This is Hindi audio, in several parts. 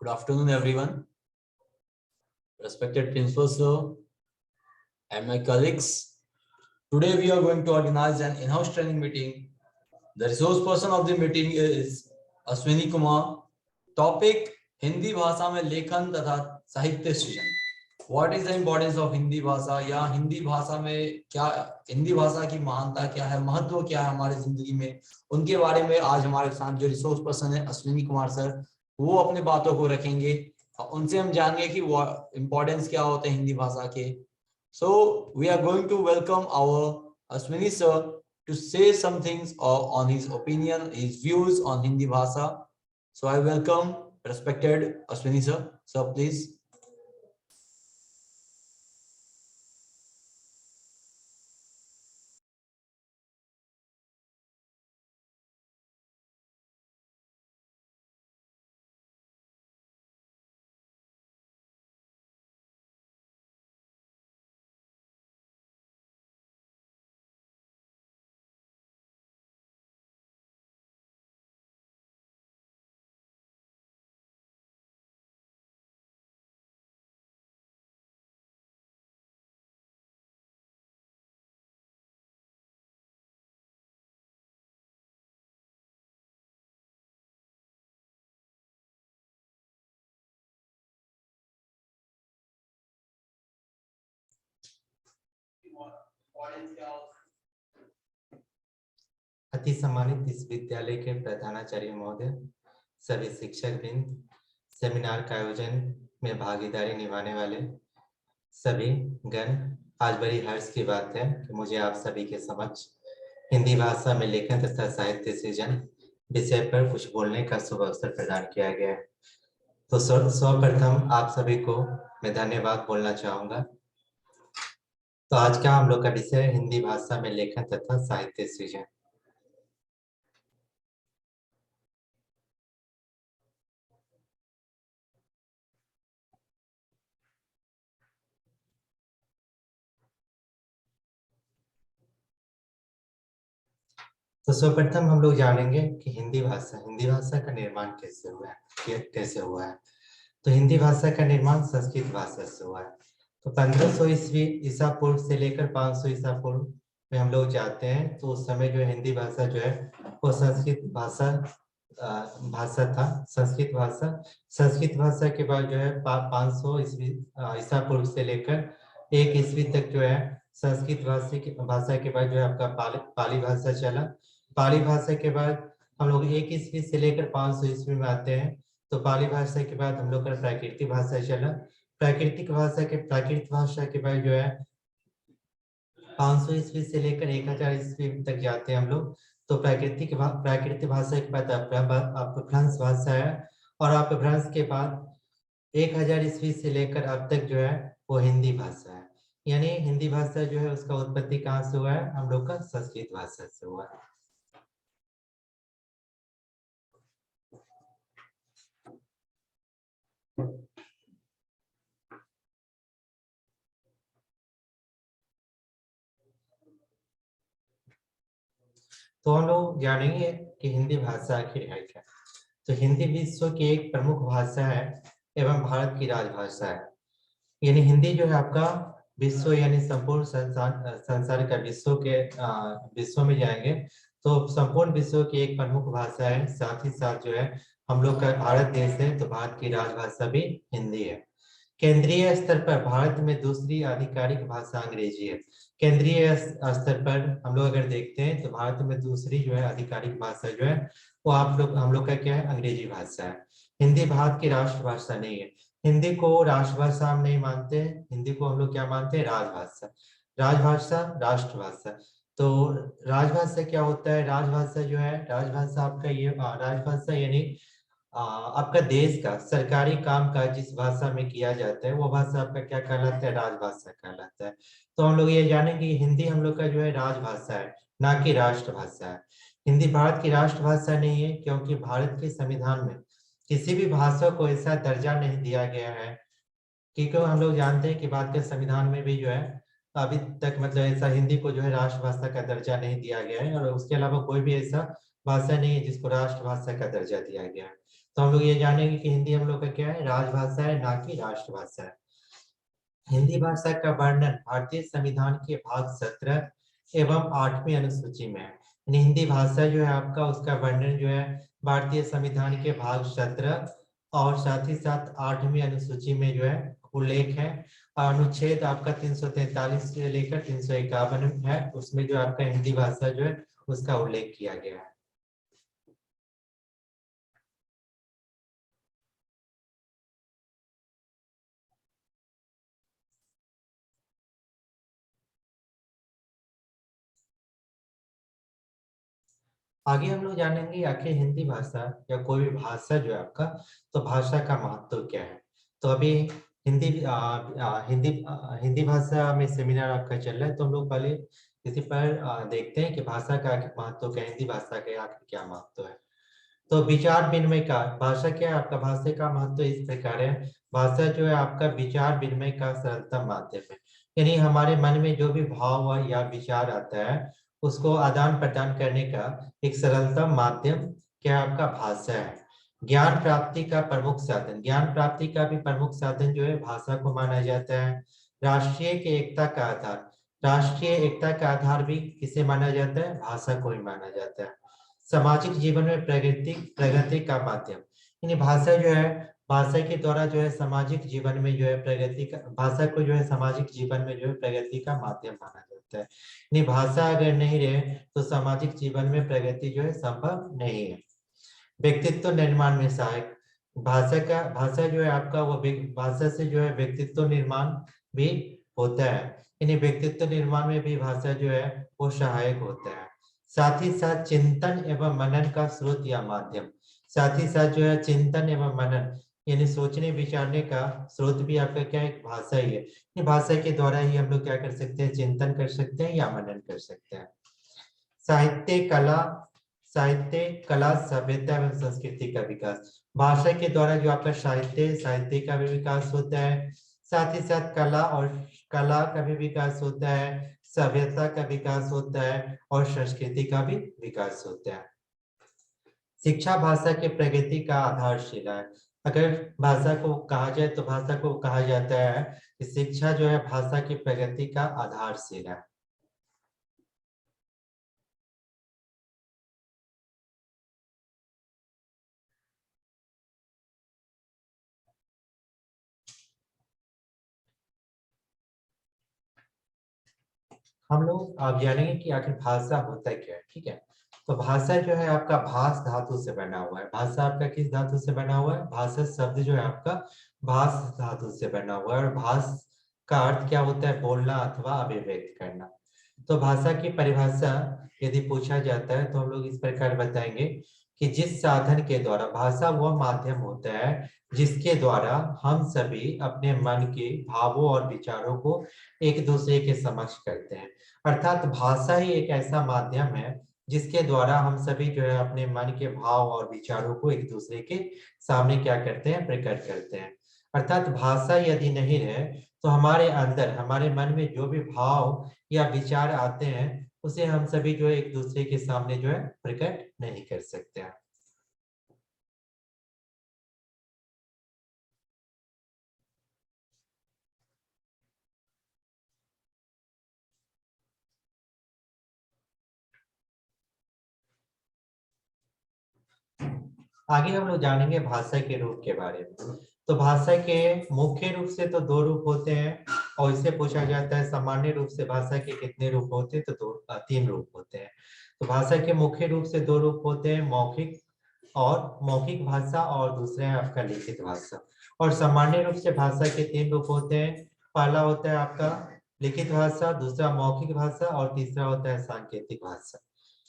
Good afternoon, everyone. Respected principal sir and my colleagues. Today we are going to organize an in-house training meeting. The resource person of the meeting is Ashwini Kumar. Topic: Hindi भाषा में लेखन तथा साहित्य सृजन. What is the importance of Hindi भाषा या हिंदी भाषा में क्या, हिंदी भाषा की महानता क्या है, महत्व क्या है हमारे जिंदगी में, उनके बारे में आज हमारे साथ जो रिसोर्स पर्सन है अश्विनी कुमार सर, वो अपने बातों को रखेंगे. उनसे हम जानेंगे कि वो इम्पोर्टेंस क्या होते हैं हिंदी भाषा के. So we are going to welcome our Ashwini sir to say some things on his opinion, his views on Hindi Bhasha. So I welcome respected Ashwini sir. Sir, please. अति सम्मानित इस विद्यालय के प्रधानाचार्य महोदय, सभी शिक्षक वृंद, सेमिनार का आयोजन में भागीदारी निभाने वाले सभी गण, आज बड़ी हर्ष की बात है कि मुझे आप सभी के समक्ष हिंदी भाषा में लेखन तथा साहित्य सृजन विषय पर कुछ बोलने का शुभ अवसर प्रदान किया गया है. तो सर्वप्रथम आप सभी को मैं धन्यवाद बोलना चाहूंगा. तो आज का हम लोग का विषय है हिंदी भाषा में लेखन तथा साहित्य सृजन. तो सर्वप्रथम हम लोग जानेंगे कि हिंदी भाषा का निर्माण कैसे हुआ है. तो हिंदी भाषा का निर्माण संस्कृत भाषा से हुआ है. तो 1500 ईस्वी ईसा पूर्व से लेकर 500 ईसा पूर्व में हम लोग जाते हैं, तो उस समय जो हिंदी भाषा जो है वो संस्कृत भाषा था. संस्कृत भाषा के बाद जो है 500 ईस्वी ईसा पूर्व से लेकर 1 ईस्वी तक जो है संस्कृत भाषा के बाद जो है आपका पाली भाषा चला. पाली भाषा के बाद हम लोग 1 ईस्वी से लेकर 500 ईस्वी में आते हैं. तो पाली भाषा के बाद हम लोग का प्राकृतिक भाषा चला. प्राकृत भाषा के बाद जो है 500 ईस्वी से लेकर 1000 ईस्वी तक जाते हैं हम लोग. तो प्राकृतिक भाषा के बाद अपभ्रंश भाषा है, और अपभ्रंश के बाद 1000 ईस्वी से लेकर अब तक जो है वो हिंदी भाषा है. यानी हिंदी भाषा जो है उसका उत्पत्ति कहाँ से हुआ है? हम लोग का संस्कृत भाषा से हुआ है. तो हम लोग जानेंगे कि हिंदी भाषा आखिर है क्या. तो हिंदी विश्व की एक प्रमुख भाषा है एवं भारत की राजभाषा है. यानी हिंदी जो है आपका विश्व यानी संपूर्ण संसार का विश्व में जाएंगे तो संपूर्ण विश्व की एक प्रमुख भाषा है. साथ ही साथ जो है हम लोग का भारत देश है तो भारत की राजभाषा भी हिंदी है. केंद्रीय स्तर पर भारत में दूसरी आधिकारिक भाषा अंग्रेजी है. केंद्रीय स्तर पर हम लोग अगर देखते हैं तो भारत में दूसरी जो है आधिकारिक भाषा जो है वो हम लोग का क्या है? अंग्रेजी भाषा है. हिंदी भारत की राष्ट्रभाषा नहीं है. हिंदी को राष्ट्रभाषा हम नहीं मानते हैं. हिंदी को हम लोग क्या मानते हैं? राजभाषा, राष्ट्रभाषा. तो राजभाषा क्या होता है? राजभाषा जो है, राजभाषा आपका ये राजभाषा यानी आपका देश का सरकारी काम काज जिस भाषा में किया जाता है वो भाषा आपका क्या कहलाता है? राजभाषा कहलाता है. तो हम लोग ये जानेंगे हिंदी हम लोग का जो है राजभाषा है, ना कि राष्ट्रभाषा है. हिंदी भारत की राष्ट्रभाषा नहीं है क्योंकि भारत के संविधान में किसी भी भाषा को ऐसा दर्जा नहीं दिया गया है. क्योंकि हम लोग जानते हैं कि भारत के संविधान में भी जो है अभी तक मतलब ऐसा हिंदी को जो है राष्ट्रभाषा का दर्जा नहीं दिया गया है, और उसके अलावा कोई भी ऐसा भाषा नहीं है जिसको राष्ट्रभाषा का दर्जा दिया गया है. तो हम लोग ये जानेंगे कि हिंदी हम लोग का क्या है, राजभाषा है, ना कि राष्ट्रभाषा है। हिंदी भाषा का वर्णन भारतीय संविधान के भाग 17 एवं 8वीं अनुसूची में है। यानी हिंदी भाषा जो है आपका, उसका वर्णन जो है भारतीय संविधान के भाग 17 और साथ ही साथ 8वीं अनुसूची में जो है उल्लेख है। अनुच्छेद आपका 343 से लेकर 351 है, उसमें जो आपका हिंदी भाषा जो है उसका उल्लेख किया गया है। आगे हम लोग जानेंगे आखिर हिंदी भाषा या कोई भी भाषा जो है आपका, तो भाषा का महत्व क्या है। तो अभी हिंदी भाषा में सेमिनार आपका चल रहा है, तो हम लोग पहले इसी पर देखते हैं कि भाषा का आखिर महत्व क्या है, हिंदी भाषा का आखिर क्या महत्व है। तो विचार विनिमय का भाषा क्या है आपका, भाषा का महत्व इस प्रकार है। भाषा जो है आपका विचार विनिमय का सरलतम माध्यम है। यानी हमारे मन में जो भी भाव या विचार आता है उसको आदान प्रदान करने का एक सरलतम माध्यम क्या है आपका, भाषा है। ज्ञान प्राप्ति का प्रमुख साधन, ज्ञान प्राप्ति का भी प्रमुख साधन जो है भाषा को माना जाता है। राष्ट्रीय की एकता का आधार, राष्ट्रीय एकता का आधार भी किसे माना जाता है, भाषा को ही माना जाता है। सामाजिक जीवन में प्रगति प्रगति का माध्यम, यानी भाषा जो है, भाषा के द्वारा जो है सामाजिक जीवन में जो है प्रगति का, भाषा को जो है सामाजिक जीवन में जो है प्रगति का माध्यम माना जाता है। यानी भाषा अगर नहीं रहे तो सामाजिक जीवन में प्रगति जो है संभव नहीं है। व्यक्तित्व निर्माण में सहायक, भाषा जो है आपका वो भाषा से जो है व्यक्तित्व निर्माण भी होता है। यानी व्यक्तित्व निर्माण में भी भाषा जो है वो सहायक होता है। साथ ही साथ चिंतन एवं मनन का स्रोत या माध्यम, साथ ही साथ जो है चिंतन एवं मनन यानी सोचने विचारने का स्रोत भी आपका क्या है, भाषा ही है। ये भाषा के द्वारा ही हम लोग क्या कर सकते हैं, चिंतन कर सकते हैं या मनन कर सकते हैं। साहित्य कला, साहित्य कला सभ्यता एवं संस्कृति का विकास, भाषा के द्वारा जो आपका साहित्य का भी विकास होता है। साथ ही साथ कला का भी विकास होता है, सभ्यता का विकास होता है और संस्कृति का भी विकास होता है। शिक्षा भाषा के प्रगति का आधारशिला है। अगर भाषा को कहा जाए तो भाषा को कहा जाता है कि शिक्षा जो है भाषा की प्रगति का आधारशिला है। हम लोग आप जानेंगे कि आखिर भाषा होता क्या है, ठीक है। तो भाषा जो है आपका भाष धातु से बना हुआ है। भाषा आपका किस धातु से बना हुआ है, भाषा शब्द जो है आपका भाष धातु से बना हुआ है। और भाष का अर्थ क्या होता है, बोलना अथवा अभिव्यक्त करना। तो भाषा की परिभाषा यदि पूछा जाता है तो हम लोग इस प्रकार बताएंगे कि जिस साधन के द्वारा, भाषा वह माध्यम होता है जिसके द्वारा हम सभी अपने मन के भावों और विचारों को एक दूसरे के समक्ष करते हैं। अर्थात भाषा ही एक ऐसा माध्यम है जिसके द्वारा हम सभी जो है अपने मन के भाव और विचारों को एक दूसरे के सामने क्या करते हैं, प्रकट करते हैं। अर्थात भाषा यदि नहीं रहे तो हमारे अंदर, हमारे मन में जो भी भाव या विचार आते हैं उसे हम सभी जो है एक दूसरे के सामने जो है प्रकट नहीं कर सकते हैं। आगे हम लोग जानेंगे भाषा के रूप के बारे में। तो भाषा के मुख्य रूप से तो दो रूप होते हैं, और इसे पूछा जाता है सामान्य रूप से भाषा के कितने रूप होते हैं, तो तीन रूप होते हैं। तो भाषा के मुख्य रूप से दो रूप होते हैं, मौखिक भाषा और दूसरा है आपका लिखित भाषा। और सामान्य रूप से भाषा के तीन रूप होते हैं। पहला होता है आपका लिखित भाषा, दूसरा मौखिक भाषा और तीसरा होता है सांकेतिक भाषा।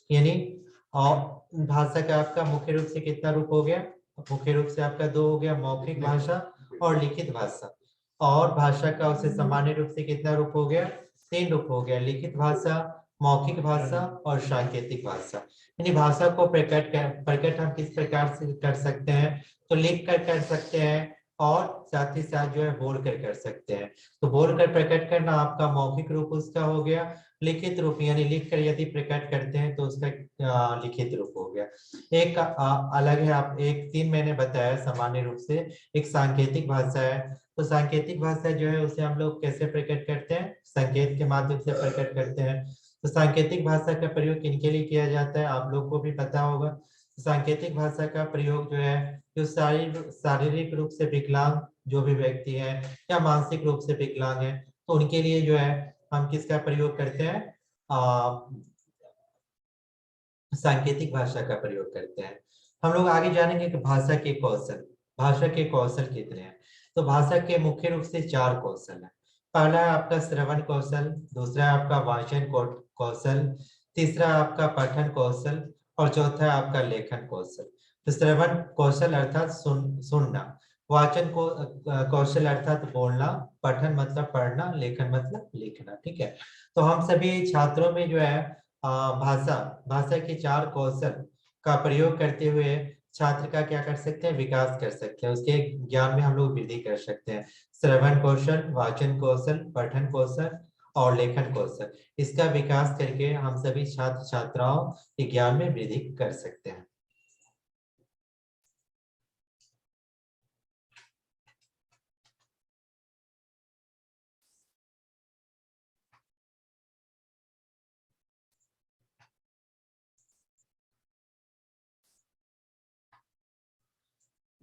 यानी और भाषा का आपका मुख्य रूप से कितना रूप हो गया, मुख्य रूप से आपका दो हो गया, मौखिक भाषा और लिखित भाषा। और भाषा का उसे सामान्य रूप से कितना रूप हो गया, तीन रूप हो गया, लिखित भाषा, मौखिक भाषा और सांकेतिक भाषा। यानी भाषा को प्रकट हम किस प्रकार से कर सकते हैं, तो लिख कर सकते हैं, और साथ ही साथ जो है बोलकर कर सकते हैं। तो बोलकर प्रकट करना आपका मौखिक रूप उसका हो गया। लिखित रूप यानी लिख कर यदि प्रकट करते हैं तो उसका लिखित रूप हो गया। एक अलग है, आप एक 3 मैंने बताया सामान्य रूप से। एक सांकेतिक भाषा है। तो सांकेतिक भाषा जो है उसे हम लोग कैसे प्रकट करते हैं, संकेत के माध्यम से प्रकट करते हैं। तो सांकेतिक भाषा का प्रयोग किनके लिए किया जाता है आप लोग को भी पता होगा। सांकेतिक भाषा का प्रयोग जो है जो शारीरिक रूप से विकलांग जो भी व्यक्ति है या मानसिक रूप से विकलांग है तो उनके लिए जो है हम किसका प्रयोग करते हैं, सांकेतिक भाषा का प्रयोग करते हैं। हम लोग आगे जानेंगे कि भाषा के कौशल कितने हैं। तो भाषा के मुख्य रूप से 4 कौशल है। पहला है आपका श्रवण कौशल, दूसरा है आपका वाचन कौशल, तीसरा है आपका पठन कौशल और चौथा है आपका लेखन कौशल। तो श्रवण कौशल अर्थात सुनना, वाचन को कौशल अर्थात बोलना, पठन मतलब पढ़ना, लेखन मतलब लिखना। ठीक है। तो हम सभी छात्रों में जो है भाषा भाषा के 4 कौशल का प्रयोग करते हुए छात्र का क्या कर सकते हैं, विकास कर सकते हैं, उसके ज्ञान में हम लोग वृद्धि कर सकते हैं। श्रवण कौशल, वाचन कौशल, पठन कौशल और लेखन कौशल, इसका विकास करके हम सभी छात्र छात्राओं के ज्ञान में वृद्धि कर सकते हैं।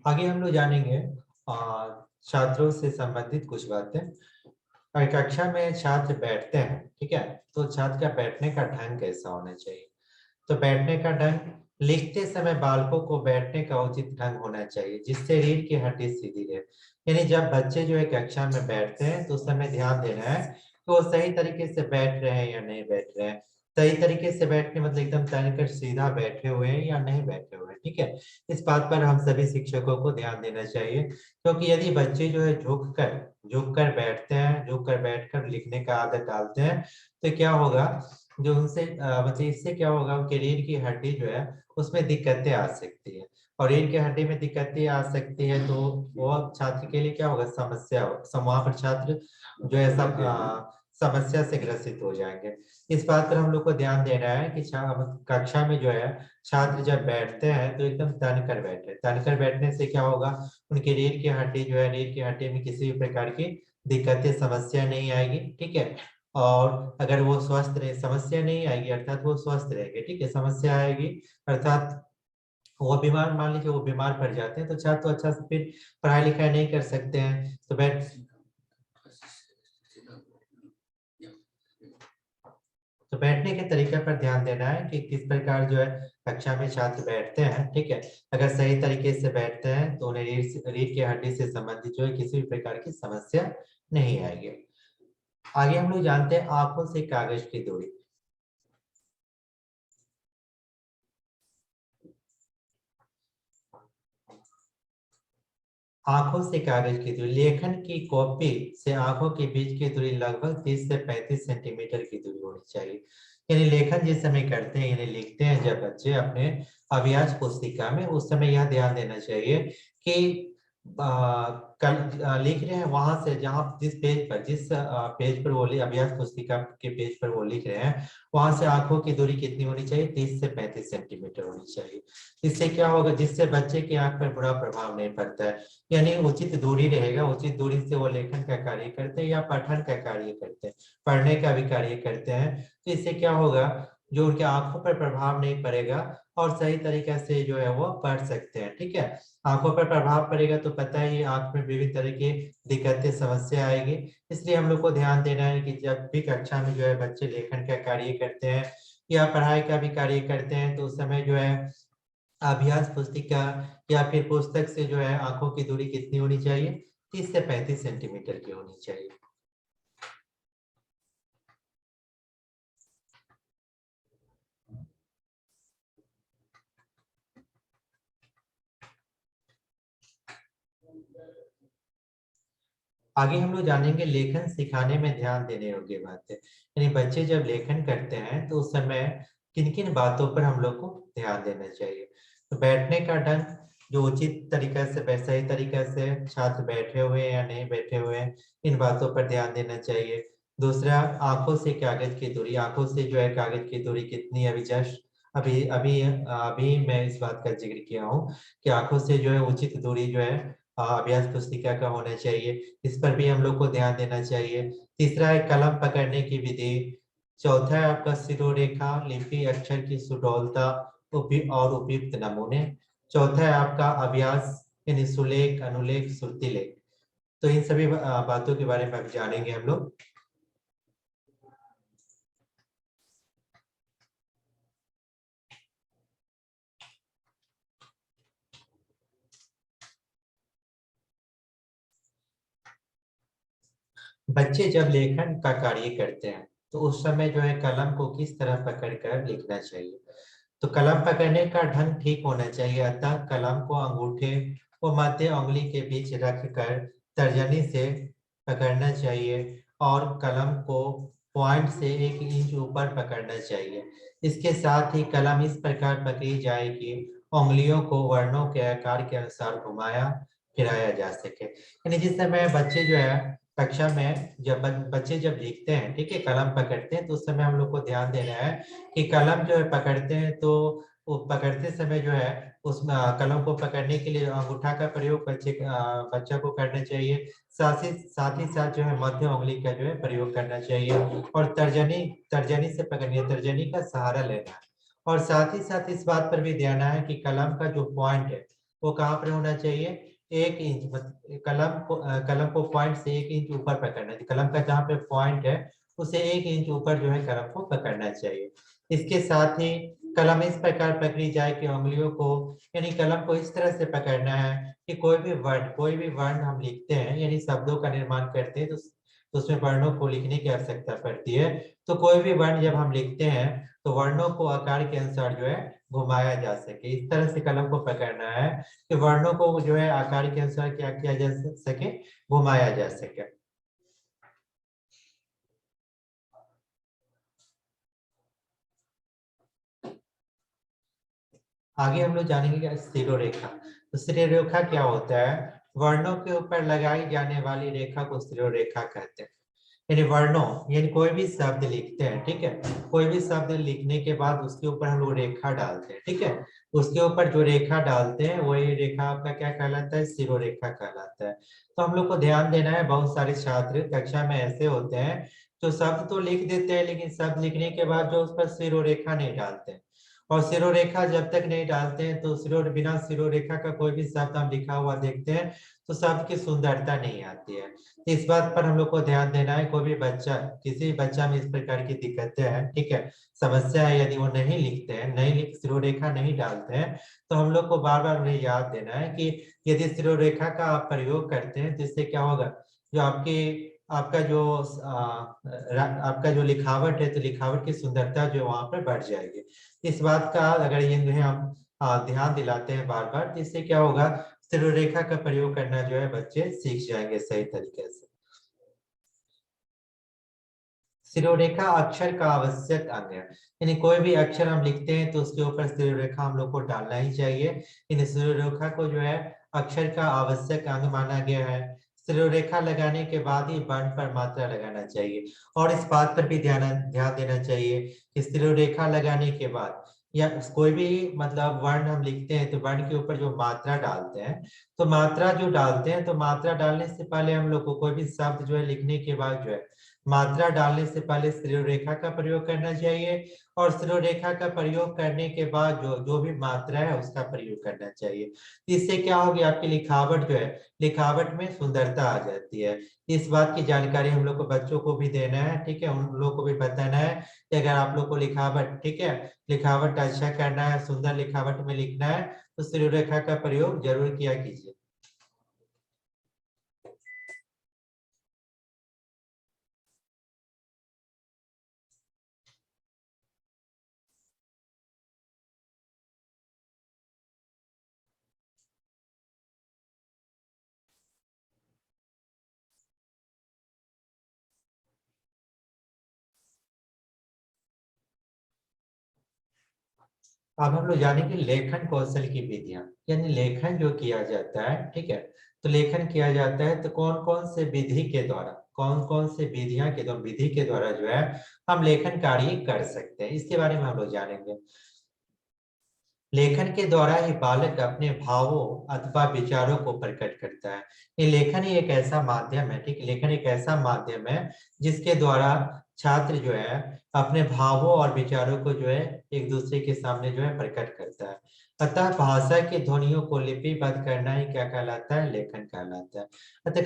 आगे हम लोग जानेंगे छात्रों से संबंधित कुछ बातें। और कक्षा में छात्र बैठते हैं, ठीक है, तो छात्र का बैठने का ढंग कैसा होना चाहिए। तो बैठने का ढंग, लिखते समय बालकों को बैठने का उचित ढंग होना चाहिए जिससे रीढ़ की हड्डी सीधी रहे। यानी जब बच्चे जो है कक्षा में बैठते हैं तो उस समय ध्यान देना है कि वो सही तरीके से बैठ रहे हैं या नहीं बैठ रहे हैं। सही तरीके से बैठने मतलब एकदम तैर कर सीधा बैठे हुए हैं या नहीं बैठे हुए हैं। ठीक है, इस बात पर हम सभी शिक्षकों को ध्यान देना चाहिए, क्योंकि यदि बच्चे जो है झुक कर बैठते हैं, झुक कर बैठकर लिखने का आदत डालते हैं तो क्या होगा, जो उनसे मतलब इससे क्या होगा, उनके रीढ़ की हड्डी जो है उसमें दिक्कतें आ सकती है। और रीढ़ की हड्डी में दिक्कतें आ सकती है तो वो छात्र के लिए क्या होगा, समस्या वहाँ पर छात्र जो है सब समस्या से ग्रसित हो जाएंगे। इस बात पर हम लोग को ध्यान देना है कि कक्षा में जो है छात्र जब बैठते हैं तो एकदम तन कर बैठे। तन कर बैठने से क्या होगा, उनकी रीढ़ की हड्डी जो है, रीढ़ की हड्डी में किसी भी प्रकार की दिक्कतें समस्या नहीं आएगी। ठीक है, और अगर वो स्वस्थ रहे, समस्या नहीं आएगी अर्थात वो स्वस्थ रहेंगे। ठीक है, समस्या आएगी अर्थात वो बीमार, मान लीजिए वो बीमार पड़ जाते हैं तो छात्र तो अच्छा से फिर पढ़ाई लिखाई नहीं कर सकते हैं। तो बैठने के तरीके पर ध्यान देना है कि किस प्रकार जो है कक्षा में छात्र बैठते हैं। ठीक है, अगर सही तरीके से बैठते हैं तो उन्हें रीढ़ की हड्डी से संबंधित जो है किसी भी प्रकार की समस्या नहीं आएगी। आगे हम लोग जानते हैं आंखों से कागज की दूरी। आंखों से कागज की दूरी, लेखन की कॉपी से आंखों के बीच की दूरी लगभग 30 से 35 सेंटीमीटर की दूरी होनी चाहिए। यानी लेखन जिस समय करते हैं यानी लिखते हैं जब बच्चे अपने अभ्यास पुस्तिका में, उस समय यह ध्यान देना चाहिए कि लिख रहे हैं वहां से जहां जिस पेज पर वो अभ्यास पुस्तिका के पेज पर वो लिख रहे हैं वहां से आंखों की दूरी कितनी होनी चाहिए, 30 से 35 सेंटीमीटर होनी चाहिए। इससे क्या होगा, जिससे बच्चे की आंख पर बुरा प्रभाव नहीं पड़ता है। यानी उचित दूरी रहेगा, उचित दूरी से वो लेखन का कार्य करते हैं या पठन का कार्य करते हैं, पढ़ने का भी कार्य करते हैं। तो इससे क्या होगा, जो उनके आंखों पर प्रभाव नहीं पड़ेगा और सही तरीके से जो है वो पढ़ सकते हैं। ठीक है, आंखों पर प्रभाव पड़ेगा तो पता ही आंख में विभिन्न तरह की दिक्कतें समस्या आएगी। इसलिए हम लोग को ध्यान देना है कि जब भी कक्षा में जो है बच्चे लेखन का कार्य करते हैं या पढ़ाई का भी कार्य करते हैं तो उस समय जो है अभ्यास पुस्तिका या फिर पुस्तक से जो है आंखों की दूरी कितनी होनी चाहिए, 30 से 35 सेंटीमीटर की होनी चाहिए। आगे हम लोग जानेंगे लेखन सिखाने में ध्यान देने योग्य बातें। यानी बच्चे जब लेखन करते हैं तो उस समय किन किन बातों पर हम लोग को ध्यान देना चाहिए। तो बैठने का ढंग, जो उचित तरीका से सही तरीका से छात्र बैठे हुए हैं या नहीं बैठे हुए हैं, इन बातों पर ध्यान देना चाहिए। दूसरा, आंखों से कागज की दूरी, आंखों से जो है कागज की दूरी कितनी, अभी जस्ट अभी अभी अभी मैं इस बात का जिक्र किया हूँ कि आंखों से जो है उचित दूरी जो है अभ्यास पुस्तिका का होना चाहिए, इस पर भी हम लोग को ध्यान देना चाहिए। तीसरा है कलम पकड़ने की विधि। चौथा है आपका सिरोरेखा, लिपि, अक्षर की सुडौलता और उपयुक्त नमूने। चौथा है आपका अभ्यास, यानी सुलेख, अनुलेख, श्रुतिलेख। तो इन सभी बातों के बारे में अभी जानेंगे हम लोग। बच्चे जब लेखन का कार्य करते हैं तो उस समय जो है कलम को किस तरह पकड़कर लिखना चाहिए। तो कलम पकड़ने का ढंग ठीक होना चाहिए, अतः कलम को अंगूठे व मध्य उंगली के बीच रखकर तर्जनी से पकड़ना चाहिए और कलम को पॉइंट से 1 इंच ऊपर पकड़ना चाहिए। इसके साथ ही कलम इस प्रकार पकड़ी जाए कि उंगलियों को वर्णों के आकार के अनुसार घुमाया फिराया जा सके। यानी जिस समय बच्चे जो है कक्षा में जब बच्चे जब लिखते हैं, ठीक है, कलम पकड़ते हैं, तो उस समय हम लोग को ध्यान देना है कि कलम जो है पकड़ते हैं तो वो पकड़ते समय जो है उस कलम को पकड़ने के लिए अंगूठा का प्रयोग बच्चा को करना चाहिए। साथ ही साथ जो है मध्य उंगली का जो है प्रयोग करना चाहिए और तर्जनी तर्जनी से पकड़नी है, तर्जनी का सहारा लेना है। और साथ ही साथ इस बात पर भी ध्यान है कि कलम का जो पॉइंट है वो कहाँ पर होना चाहिए, 1 इंच, कलम को पॉइंट से 1 इंच ऊपर पकड़ना है। कलम का जहाँ पे पॉइंट है उसे 1 इंच ऊपर जो है कलम को पकड़ना चाहिए। इसके साथ ही कलम इस प्रकार पकड़ी जाए कि उंगलियों को, यानी कलम को इस तरह से पकड़ना है कि कोई भी वर्ण हम लिखते हैं, यानी शब्दों का निर्माण करते हैं, तो उसमें वर्णों को लिखने की आवश्यकता पड़ती है। तो कोई भी वर्ण जब हम लिखते हैं तो वर्णों को आकार के अनुसार जो है घुमाया जा सके, इस तरह से कलम को पकड़ना है कि वर्णों को जो है आकार के अनुसार क्या किया जा सके, घुमाया जा सके। आगे हम लोग जानेंगे कि सिरोरेखा। तो सिरोरेखा क्या होता है, वर्णों के ऊपर लगाई जाने वाली रेखा को सिरोरेखा कहते हैं। यानी वर्णों, यानी कोई भी शब्द लिखते हैं, ठीक है, कोई भी शब्द लिखने के बाद उसके ऊपर हम लोग रेखा डालते हैं, ठीक है, उसके ऊपर जो रेखा डालते हैं वही रेखा आपका क्या कहलाता है, सिरोरेखा कहलाता है। तो हम लोग को ध्यान देना है, बहुत सारे छात्र कक्षा में ऐसे होते हैं जो शब्द तो लिख देते हैं लेकिन शब्द लिखने के बाद जो उस पर सिरोरेखा नहीं डालते हैं। और सिरोरेखा जब तक नहीं डालते हैं तो बिना सिरोरेखा का कोई भी शब्द हम लिखा हुआ देखते हैं तो शब्द की सुंदरता नहीं आती है। इस बात पर हम लोग को ध्यान देना है, कोई भी बच्चा, किसी भी बच्चा में इस प्रकार की दिक्कतें हैं, ठीक है, समस्या है, यदि वो नहीं लिखते हैं, सिरोरेखा नहीं डालते हैं, तो हम लोग को बार बार उन्हें याद देना है कि यदि सिरोरेखा का आप प्रयोग करते हैं तो इससे क्या होगा, जो आपका जो आपका जो लिखावट है, तो लिखावट की सुंदरता जो वहां पर बढ़ जाएगी। इस बात का अगर ये हम ध्यान दिलाते हैं बार बार, तो इससे क्या होगा, सिरोरेखा का प्रयोग करना जो है बच्चे सीख जाएंगे सही तरीके से। सिरोरेखा अक्षर का आवश्यक अंग है, यानी कोई भी अक्षर हम लिखते हैं तो उसके ऊपर सिरोरेखा हम लोग को डालना ही चाहिए। इन सिरोरेखा को जो है अक्षर का आवश्यक अंग माना गया है। सिरोरेखा लगाने के बाद ही वर्ण पर मात्रा लगाना चाहिए। और इस बात पर भी ध्यान ध्यान देना चाहिए कि सिरोरेखा लगाने के बाद या कोई भी मतलब वर्ण हम लिखते हैं तो वर्ण के ऊपर जो मात्रा डालते हैं, तो मात्रा जो डालते हैं, तो मात्रा डालने से पहले हम लोग को कोई भी शब्द जो है लिखने के बाद जो है मात्रा डालने से पहले सिरोरेखा का प्रयोग करना चाहिए और सिरोरेखा का प्रयोग करने के बाद जो जो भी मात्रा है उसका प्रयोग करना चाहिए। इससे क्या होगी, आपकी लिखावट जो है, लिखावट में सुंदरता आ जाती है। इस बात की जानकारी हम लोग को बच्चों को भी देना है, ठीक है, उन लोग को भी बताना है कि अगर आप लोग को लिखावट, ठीक है, लिखावट अच्छा करना है, सुंदर लिखावट में लिखना है, तो सिरोरेखा का प्रयोग जरूर किया कीजिए। अब हम लोग जानेंगे लेखन कौशल की विधियां, यानी लेखन जो किया जाता है, ठीक है। तो लेखन किया जाता है तो कौन कौन से विधि के द्वारा, कौन कौन से विधियां के द्वारा, विधि के द्वारा जो है हम लेखन कार्य कर सकते हैं, इसके बारे में हम लोग जानेंगे। लेखन के द्वारा ही बालक अपने भावों अथवा विचारों को प्रकट करता है। ये लेखन ही एक ऐसा माध्यम है, ठीक है, लेखन एक ऐसा माध्यम है जिसके द्वारा छात्र जो है अपने भावों और विचारों को जो है एक दूसरे के सामने जो है प्रकट करता है। अतः भाषा की ध्वनियों को लिपिबद्ध करना ही क्या कहलाता है, लेखन कहलाता है। अतः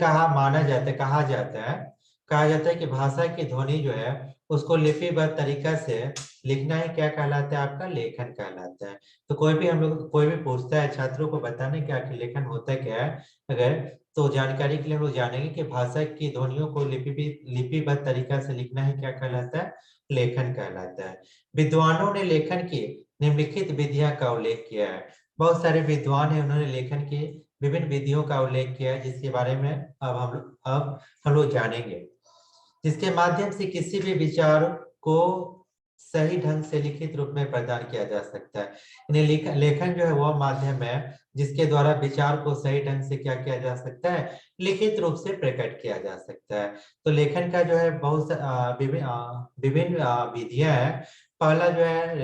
कहा जाता है कि भाषा की ध्वनि जो है उसको लिपिबद्ध तरीका से लिखना ही क्या कहलाता है, आपका लेखन कहलाता है। तो कोई भी पूछता है छात्रों को बताने क्या कि लेखन होता क्या है, अगर तो जानकारी के लिए हम लोग जानेंगे कि भाषा की ध्वनियों को लिपिबद्ध तरीका से लिखना ही क्या कहलाता है, लेखन कहलाता है। विद्वानों ने लेखन की निम्नलिखित विधियां का उल्लेख किया है। बहुत सारे विद्वान हैं, उन्होंने लेखन की विभिन्न विधियों का उल्लेख किया है, जिसके बारे में अब हम लोग जानेंगे। जिसके माध्यम से किसी भी विचार को सही ढंग से लिखित रूप में प्रदान किया जा सकता है। यानी लेखन जो है वह माध्यम है जिसके द्वारा विचार को सही ढंग से क्या किया जा सकता है, लिखित रूप से प्रकट किया जा सकता है। तो लेखन का जो है बहुत विभिन्न विधियां हैं। पहला जो है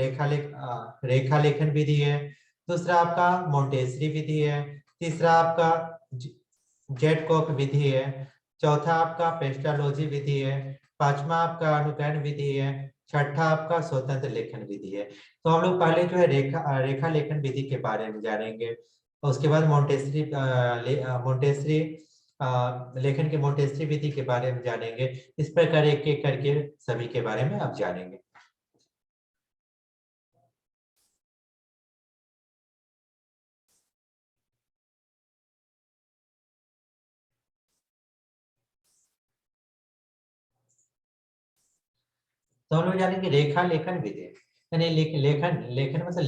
रेखा लेखन विधि है। दूसरा आपका मोंटेसरी विधि है। तीसरा आपका जेटकॉक विधि है। चौथा आपका पेस्टालोजी विधि है। पांचवा आपका अनुकरण विधि है। छठा आपका स्वतंत्र लेखन विधि है। तो हम लोग पहले जो है रेखा लेखन विधि के बारे में जानेंगे, उसके बाद मोंटेसरी लेखन के मोंटेसरी विधि के बारे में जानेंगे। इस प्रकार एक एक करके सभी के बारे में आप जानेंगे। तो हम लोग जानेंगे रेखा लेखन विधि, यानी लेखन लेखन मतलब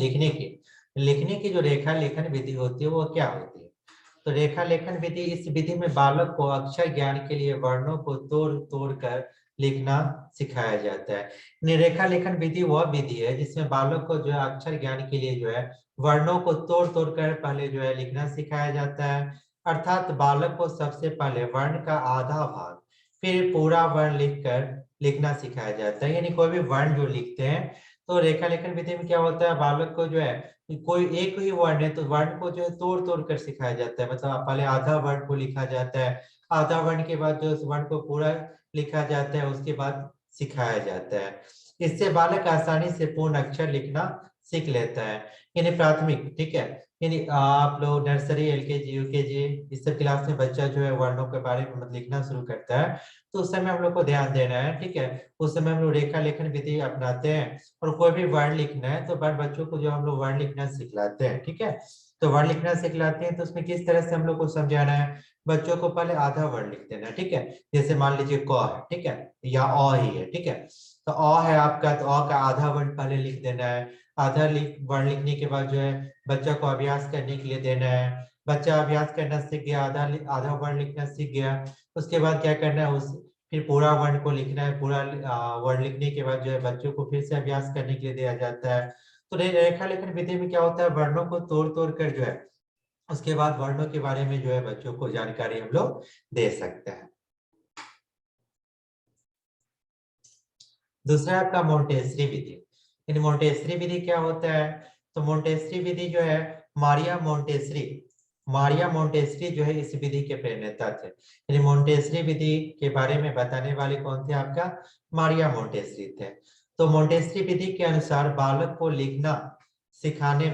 लिखने की जो रेखा लेखन विधि होती है वो क्या होती है। तो रेखा लेखन विधि, इस विधि में बालक को अक्षर ज्ञान के लिए वर्णों को तोड़ तोड़ कर लिखना सिखाया जाता है। यानी रेखा लेखन विधि वह विधि है जिसमें बालक को जो है अक्षर ज्ञान के लिए जो है वर्णों को तोड़ तोड़ कर पहले जो है लिखना सिखाया जाता है। अर्थात बालक को सबसे पहले वर्ण का आधा भाग फिर पूरा वर्ण लिखकर लिखना सिखाया जाता है। यानी कोई भी वर्ण जो लिखते हैं तो रेखा लेखन विधि में क्या होता है, बालक को जो है कोई एक ही वर्ण है तो वर्ण को जो है तोड़ तोड़ कर सिखाया जाता है। मतलब पहले आधा वर्ण को लिखा जाता है, आधा वर्ण के बाद जो उस वर्ण को पूरा लिखा जाता है, उसके बाद सिखाया जाता है। इससे बालक आसानी से पूर्ण अक्षर लिखना सीख लेता है। यानी प्राथमिक, ठीक है, यानी आप लोग नर्सरी एलकेजी यूकेजी इस सब क्लास में बच्चा जो है वर्णों के बारे में मतलब लिखना शुरू करता है, तो उस समय हम लोग को ध्यान देना है, ठीक है। उस समय हम लोग रेखा लेखन विधि अपनाते हैं और कोई भी वर्ण लिखना है तो बच्चों को जो हम लोग वर्ण लिखना सिखलाते हैं, ठीक है। तो वर्ण लिखना सिखलाते हैं तो उसमें किस तरह से हम लोग को समझाना है, बच्चों को पहले आधा वर्ण लिख देना है, ठीक है। जैसे मान लीजिए क है, ठीक है, या अ ही है, ठीक है। तो अ है आपका, तो अ का आधा वर्ण पहले लिख देना है। वर्ण लिखने के बाद जो है बच्चा को अभ्यास करने के लिए देना है। बच्चा अभ्यास करना सीख गया, आधा वर्ण लिखना सीख गया, उसके बाद क्या करना है, उस फिर पूरा वर्ण को लिखना है। पूरा वर्ण लिखने के बाद जो है बच्चों को फिर से अभ्यास करने के लिए दिया जाता है। तो रेखा लेखन विधि में क्या होता है, वर्णों को तोड़ तोड़ कर जो है उसके बाद वर्णों के बारे में जो है बच्चों को जानकारी हम लोग दे सकते हैं। दूसरा आपका मोंटेसरी विधि। इन मोंटेसरी विधि क्या होता है, तो मोंटेसरी विधि जो है मारिया मोंटेसरी जो है इस विधि के प्रणेता थे। यानी मोंटेसरी विधि के बारे में बताने वाले कौन थे, आपका मारिया मोंटेसरी थे। तो मोंटेसरी विधि के अनुसार बालक को लिखना सिखाने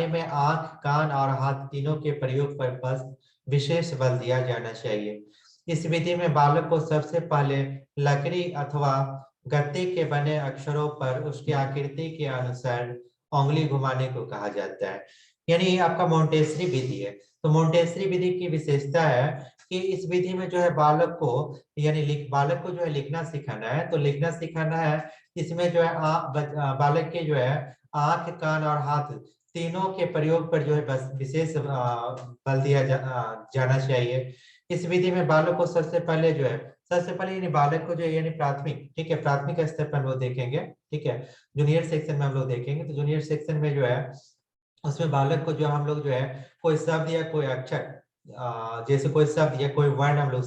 में आंख, कान और हाथ तीनों के प्रयोग पर बस विशेष बल दिया जाना चाहिए। इस विधि में बालक को सबसे पहले लकड़ी अथवा गत्ते के बने अक्षरों पर उसकी आकृति के अनुसार उंगली घुमाने को कहा जाता है। यानी ये आपका मोंटेसरी विधि है। तो मोंटेसरी विधि की विशेषता है कि इस विधि में जो है बालक को बालक को जो है लिखना सिखाना है, तो लिखना सिखाना है इसमें जो है बालक के जो है आंख, कान और हाथ तीनों के प्रयोग पर जो है बस विशेष बल दिया जाना चाहिए। इस विधि में बालक को सबसे पहले जो है सबसे पहले यानी बालक को जो है यानी प्राथमिक, ठीक है, प्राथमिक स्तर पर हम लोग देखेंगे, ठीक है। जूनियर सेक्शन में हम लोग देखेंगे, तो जूनियर सेक्शन में जो है उसमें बालक को जो हम लोग जो है कोई शब्द या कोई अक्षर, जैसे कोई शब्द या कोई वर्ड हम लोग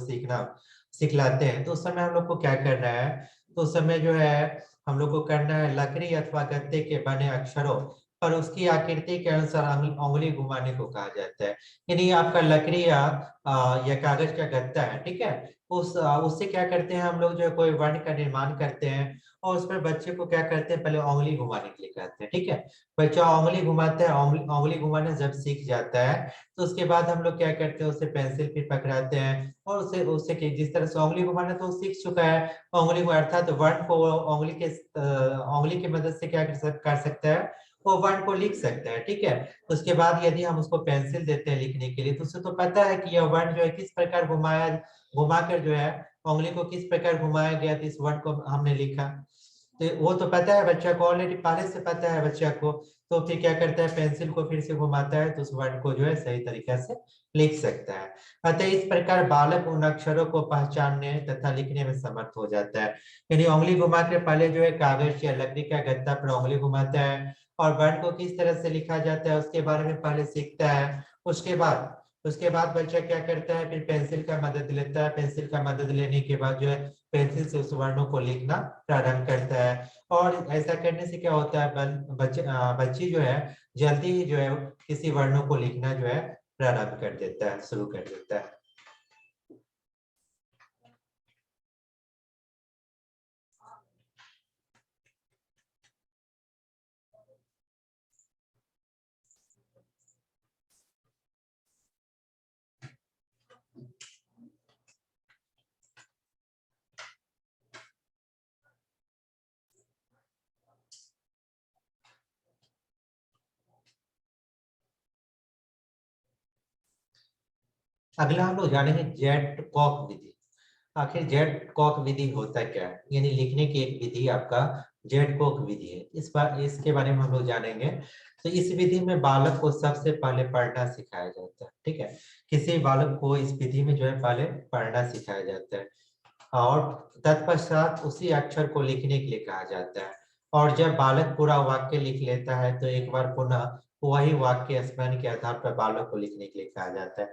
सिखलाते हैं, तो उस समय हम लोग को क्या करना है, तो उस समय जो है हम लोग को करना है लकड़ी अथवा गत्ते के बने अक्षरों पर उसकी आकृति के अनुसार उंगली घुमाने को कहा जाता है। यानी आपका लकड़ी या कागज का गत्ता है, ठीक है, उससे क्या करते हैं हम लोग जो है कोई वर्ण का निर्माण करते हैं और उस पर बच्चे को क्या करते हैं, पहले उंगली घुमाने के लिए कहते हैं, ठीक है। बच्चा उंगली घुमाता है, उंगली घुमाना जब सीख जाता है तो उसके बाद हम लोग क्या करते हैं, उसे पेंसिल फिर पकड़ाते हैं और उसे उससे जिस तरह से उंगली घुमाना तो सीख चुका है, उंगली को अर्थात वर्ण को उंगली की मदद से क्या कर सकता है, वो वर्ण को लिख सकता है, ठीक है। उसके बाद यदि हम उसको पेंसिल देते हैं लिखने के लिए, तो उसे तो पता है कि यह वर्ण जो है किस प्रकार घुमाकर जो है उंगली को किस प्रकार घुमाया गया, तो इस वर्ण को हमने लिखा, तो वो तो पता है बच्चा को, ऑलरेडी पहले से पता है बच्चा को। तो फिर क्या करता है, पेंसिल को फिर से घुमाता है तो उस वर्ण को जो है सही तरीके से लिख सकता है। अतः इस प्रकार बालक उन अक्षरों को पहचानने तथा लिखने में समर्थ हो जाता है। यानी उंगली घुमा के पहले जो है कागज या लकड़ी का गत्ता पर उंगली घुमाता है और वर्ण को किस तरह से लिखा जाता है उसके बारे में पहले सीखता है। उसके बाद बच्चा क्या करता है, फिर पेंसिल का मदद लेता है, पेंसिल का मदद लेने के बाद जो है पेंसिल से उस वर्णों को लिखना प्रारंभ करता है। और ऐसा करने से क्या होता है, बच्ची जो है जल्दी ही जो है किसी वर्णों को लिखना जो है प्रारंभ कर देता है, शुरू कर देता है। अगला हम लोग जानेंगे जेट कॉक विधि। आखिर जेट कॉक विधि होता क्या है, यानी लिखने की एक विधि आपका जेट कॉक विधि है। इसके बारे में हम लोग जानेंगे। तो इस विधि में बालक को सबसे पहले पढ़ना सिखाया जाता है, ठीक है। किसी बालक को इस विधि में जो है पहले पढ़ना सिखाया जाता है और तत्पश्चात उसी अक्षर को लिखने के लिए कहा जाता है। और जब बालक पूरा वाक्य लिख लेता है तो एक बार पुनः वही वाक्य स्मरण के आधार पर बालक को लिखने के लिए कहा जाता है।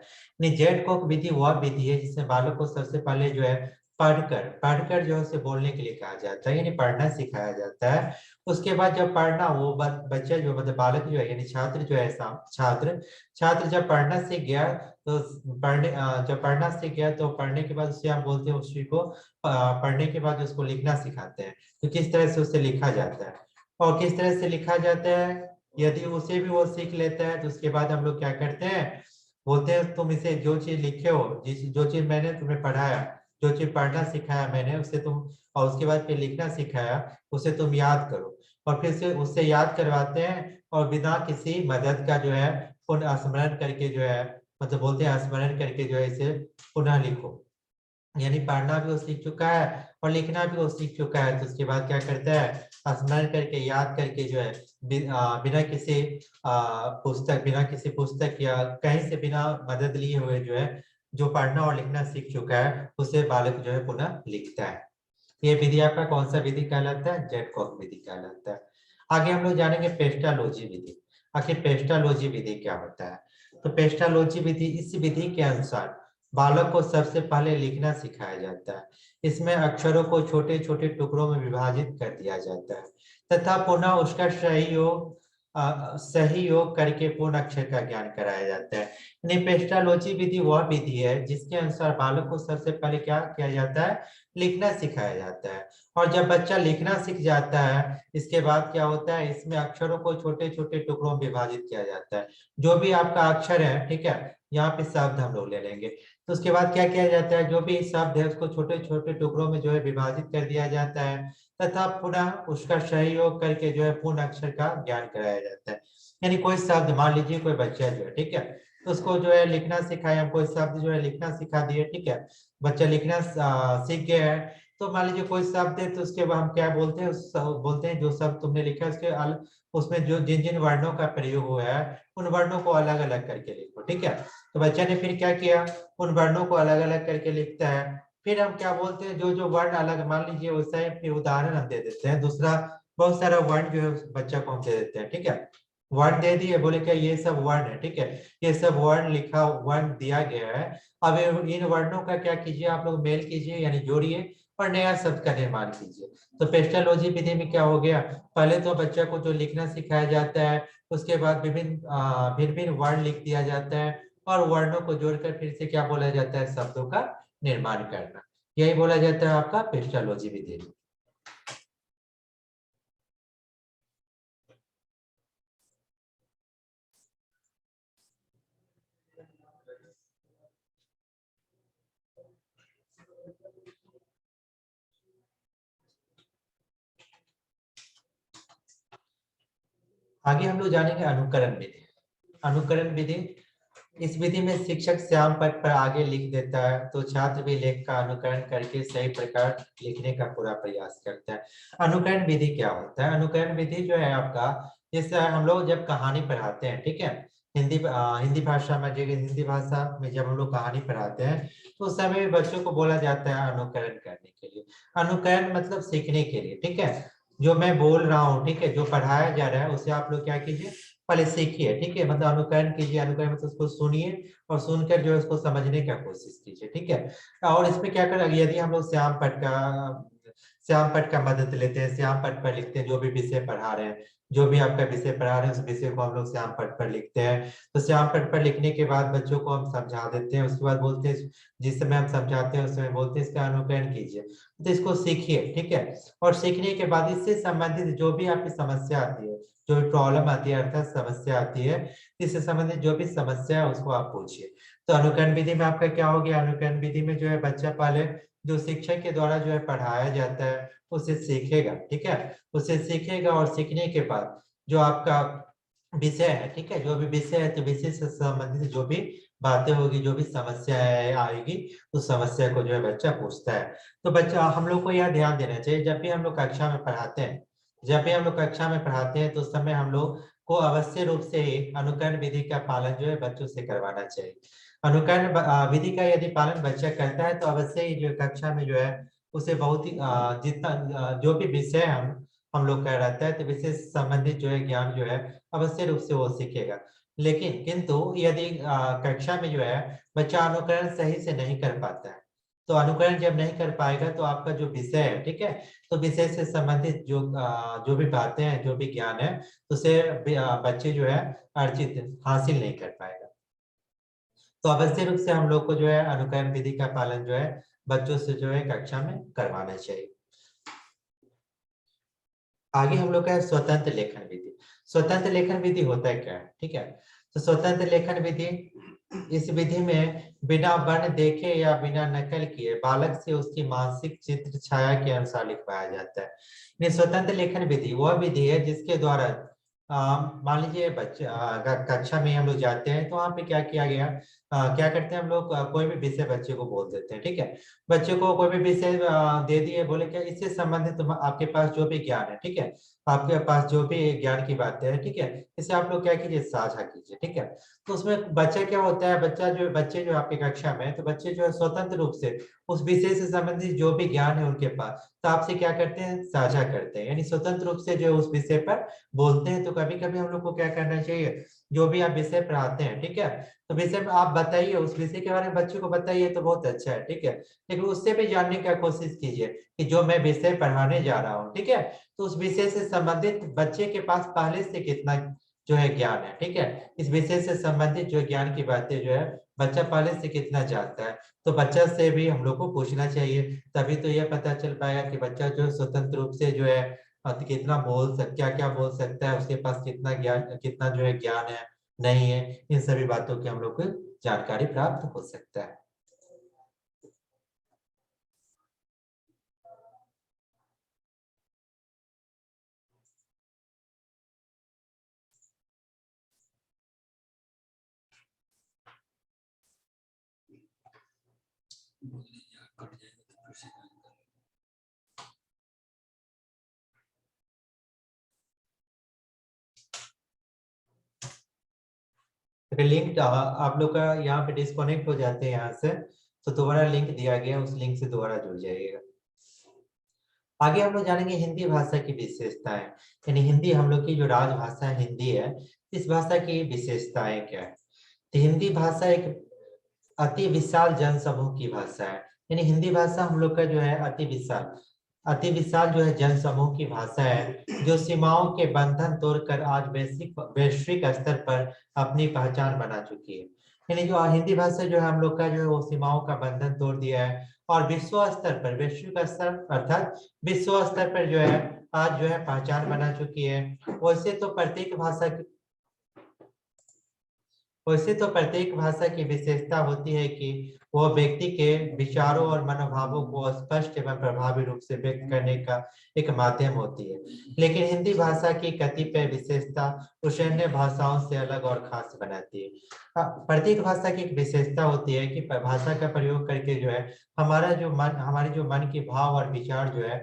जेड कोक विधि वह विधि है जिसमें बालक को सबसे पहले जो है पढ़कर जो है उसे बोलने के लिए कहा जाता है, यानी पढ़ना सिखाया जाता है। उसके बाद जब पढ़ना वो बच्चा जो मतलब बालक जो है यानी छात्र जो है छात्र छात्र जब पढ़ना सीख गया तो जब पढ़ना सीख गया तो पढ़ने के बाद उससे हम बोलते हैं उसी को पढ़ने के बाद उसको लिखना सिखाते हैं। तो किस तरह से उसे लिखा जाता है और किस तरह से लिखा जाता है, यदि उसे भी वो सीख लेता है तो उसके बाद हम लोग क्या करते हैं, बोलते हैं तुम इसे जो चीज लिखे हो, जो चीज मैंने तुम्हें पढ़ाया, जो चीज पढ़ना सिखाया मैंने उसे तुम, और उसके बाद फिर लिखना सिखाया उसे तुम याद करो। और फिर से उससे याद करवाते हैं और बिना किसी मदद का जो है पुनः स्मरण करके जो है मतलब बोलते हैं स्मरण करके जो है इसे पुनः लिखो। यानी पढ़ना भी वो सीख चुका है और लिखना भी वो सीख चुका है, तो उसके बाद क्या करता है, स्मरण करके याद करके जो है बिना किसी पुस्तक या कहीं से बिना मदद लिए हुए जो है जो पढ़ना और लिखना सीख चुका है उसे बालक जो है पुनः लिखता है। ये विधि आपका कौन सा विधि कहलाता है, जेड कॉक विधि कहलाता है। आगे हम लोग जानेंगे पेस्टालोजी विधि। आखिर पेस्टालोजी विधि क्या होता है, तो पेस्टालोजी विधि, इस विधि के अनुसार बालक को सबसे पहले लिखना सिखाया जाता है। इसमें अक्षरों को छोटे छोटे टुकड़ों में विभाजित कर दिया जाता है तथा पुनः उसका सही योग करके पूर्ण अक्षर का ज्ञान कराया जाता है। पेस्टालोजी विधि वह विधि है जिसके अनुसार बालक को सबसे पहले क्या किया जाता है, लिखना सिखाया जाता है। और जब बच्चा लिखना सीख जाता है इसके बाद क्या होता है, इसमें अक्षरों को छोटे छोटे टुकड़ों में विभाजित किया जाता है। जो भी आपका अक्षर है, ठीक है, यहाँ पे शब्द हम लोग ले लेंगे, तो उसके बाद क्या किया जाता है, जो भी शब्द है उसको छोटे छोटे टुकड़ों में जो है विभाजित कर दिया जाता है तथा पुनः उसका सहयोग करके जो है पूर्ण अक्षर का ज्ञान कराया जाता है। यानी कोई शब्द, मान लीजिए कोई बच्चा जो है, ठीक है, तो उसको जो है लिखना सिखाया, हम कोई शब्द जो है लिखना सिखा दिए, ठीक है, बच्चा लिखना सीख गया है। तो मान लीजिए कोई शब्द है तो उसके बाद हम क्या बोलते हैं, बोलते हैं जो शब्द तुमने लिखा है उसके उसमें जो जिन जिन वर्णों का प्रयोग हुआ है उन वर्णों को अलग अलग करके लिखो, ठीक है। तो बच्चा ने फिर क्या किया, उन वर्णों को अलग अलग करके लिखता है। फिर हम क्या बोलते हैं, जो जो वर्ण अलग मान लीजिए वैसा है, फिर उदाहरण हम दे देते हैं, दूसरा बहुत सारा वर्ण जो है बच्चा को हम दे देते हैं, ठीक है। वर्ण दे दिए, बोले क्या ये सब वर्ण है, ठीक है, ये सब वर्ण लिखा, वर्ण दिया गया है। अब इन वर्णों का क्या कीजिए, आप लोग मेल कीजिए यानी जोड़िए और नया शब्द का निर्माण कीजिए। तो पेस्टोलॉजी विधि में क्या हो गया, पहले तो बच्चा को जो लिखना सिखाया जाता है, उसके बाद विभिन्न भिन्न भिन्न वर्ण लिख दिया जाता है और वर्णों को जोड़कर फिर से क्या बोला जाता है, शब्दों का निर्माण करना। यही बोला जाता है आपका पेस्टोलॉजी विधि। आगे हम लोग जानेंगे अनुकरण विधि। अनुकरण विधि, इस विधि में शिक्षक श्याम पट पर आगे लिख देता है तो छात्र भी लेख का अनुकरण करके सही प्रकार लिखने का पूरा प्रयास करता है। अनुकरण विधि क्या होता है, अनुकरण विधि जो है आपका, जैसे हम लोग जब कहानी पढ़ाते हैं, ठीक है, हिंदी भाषा में, जब हिंदी भाषा में जब हम लोग कहानी पढ़ाते हैं तो उस समय बच्चों को बोला जाता है अनुकरण करने के लिए। अनुकरण मतलब सीखने के लिए, ठीक है, जो मैं बोल रहा हूँ, ठीक है, जो पढ़ाया जा रहा है उसे आप लोग क्या कीजिए, पहले सीखिए, ठीक है, मतलब अनुकरण कीजिए, अनुकरण मतलब उसको सुनिए और सुनकर जो है उसको समझने का कोशिश कीजिए, ठीक है। और इसमें क्या कर, यदि हम लोग श्याम पट का मदद लेते हैं, श्याम पट पर लिखते हैं, जो भी विषय पढ़ा रहे हैं, जो भी आपका विषय पढ़ा रहे हैं उस विषय को हम लोग श्याम पट पर लिखते हैं। तो श्याम पट पर लिखने के बाद बच्चों को हम समझा देते हैं, उसके बाद बोलते हैं, जिस समय हम समझाते हैं उस समय बोलते हैं इसका अनुकरण कीजिए, तो इसको सीखिए, ठीक है। और सीखने के बाद इससे संबंधित जो भी आपकी समस्या आती है, जो भी प्रॉब्लम आती है अर्थात समस्या आती है, इससे संबंधित जो भी समस्या है उसको आप पूछिए। तो अनुकरण विधि में आपका क्या हो गया, अनुकरण विधि में जो है बच्चा पहले जो शिक्षक के द्वारा जो है पढ़ाया जाता है उसे सीखेगा, ठीक है, उसे सीखेगा और सीखने के बाद जो आपका विषय है, ठीक है, जो भी विषय है तो विषय से संबंधित जो भी बातें होगी, जो भी समस्या आएगी उस समस्या को जो है बच्चा पूछता है। तो बच्चा, हम लोग को यह ध्यान देना चाहिए, जब भी हम लोग कक्षा में पढ़ाते हैं, जब भी हम लोग कक्षा में पढ़ाते हैं तो उस समय हम लोग को अवश्य रूप से ही अनुकरण विधि का पालन जो है बच्चों से करवाना चाहिए। अनुकरण विधि का यदि पालन बच्चा करता है तो अवश्य ही जो कक्षा में जो है उसे बहुत ही जितना जो भी विषय हम लोग का रहता है तो विषय से संबंधित जो है ज्ञान जो है अवश्य रूप से वो सीखेगा। लेकिन किंतु यदि कक्षा में जो है बच्चा अनुकरण सही से नहीं कर पाता है, तो अनुकरण जब नहीं कर पाएगा तो आपका जो विषय है, ठीक है, तो विषय से संबंधित जो भी बातें हैं, जो भी ज्ञान है, उसे बच्चे जो है अर्जित हासिल नहीं कर पाएगा। तो अवश्य रूप से हम लोग को जो है अनुकरण विधि का पालन जो है बच्चों से जो है कक्षा में करवाना चाहिए। आगे हम लोग का है स्वतंत्र लेखन विधि। स्वतंत्र लेखन विधि होता है क्या है, ठीक है, तो स्वतंत्र लेखन विधि, इस विधि में बिना वर्ण देखे या बिना नकल किए बालक से उसकी मानसिक चित्र छाया के अनुसार लिखवाया जाता है। ये स्वतंत्र लेखन विधि वह विधि है जिसके द्वारा मान लीजिए बच्चे अगर कक्षा में हम लोग जाते हैं तो वहाँ पे क्या किया गया, क्या करते हैं हम लोग, कोई भी विषय बच्चे को बोल देते हैं, ठीक है, बच्चे को कोई भी विषय दे दिए, बोले क्या इससे संबंधित आपके पास जो भी ज्ञान है, ठीक है, आपके पास जो भी ज्ञान की बातें हैं, ठीक है, इसे आप लोग क्या कीजिए, साझा कीजिए, ठीक है। तो उसमें बच्चा क्या होता है, बच्चे जो आपकी कक्षा में है तो बच्चे जो है स्वतंत्र रूप से उस विषय से संबंधित जो भी ज्ञान है उनके पास तो आपसे क्या करते हैं, साझा करते हैं, यानी स्वतंत्र रूप से जो है उस विषय पर बोलते हैं। तो कभी कभी हम लोग को क्या करना चाहिए, जो भी आप विषय पढ़ाते हैं, ठीक है, तो विषय में आप बताइए, उस विषय के बारे में बच्चे को बताइए तो बहुत अच्छा है, ठीक है, लेकिन उससे भी जानने का कोशिश कीजिए कि जो मैं विषय पढ़ाने जा रहा हूँ, ठीक है, तो उस विषय से संबंधित बच्चे के पास पहले से कितना जो है ज्ञान है, ठीक है, इस विषय से संबंधित जो ज्ञान की बातें जो है बच्चा पहले से कितना जानता है, तो बच्चा से भी हम लोग को पूछना चाहिए। तभी तो यह पता चल पाएगा कि बच्चा जो स्वतंत्र रूप से जो है कितना क्या क्या बोल सकता है, उसके पास कितना ज्ञान, कितना जो है ज्ञान है, नहीं है, इन सभी बातों की हम लोग को जानकारी प्राप्त हो सकता है। लिंक आप लोग का यहाँ पे डिस्कनेक्ट हो जाते हैं यहाँ से, तो दोबारा लिंक दिया गया, उस लिंक से दोबारा जुड़ जाइएगा। आगे हम लोग जानेंगे हिंदी भाषा की विशेषताएं, यानी हिंदी हम लोग की जो राजभाषा हिंदी है, इस भाषा की विशेषताएं क्या है। तो हिंदी भाषा एक अति विशाल जन समूह की भाषा है, यानी हिंदी भाषा हम लोग का जो है अति विशाल जो है जन समूह की भाषा है, जो सीमाओं के बंधन तोड़कर आज वैश्विक स्तर पर अपनी पहचान बना चुकी है। यानी जो हिंदी भाषा जो है हम लोग का जो है वो सीमाओं का बंधन तोड़ दिया है और विश्व स्तर पर, वैश्विक स्तर अर्थात विश्व स्तर पर जो है आज जो है पहचान बना चुकी है। वैसे तो प्रत्येक भाषा की विशेषता होती है कि वह व्यक्ति के विचारों और मनोभावों को स्पष्ट एवं प्रभावी रूप से व्यक्त करने का एक माध्यम होती है, लेकिन हिंदी भाषा की कतिपय विशेषता उसे अन्य भाषाओं से अलग और खास बनाती है। प्रत्येक भाषा की एक विशेषता होती है कि भाषा का प्रयोग करके जो है हमारी जो मन की भाव और विचार जो है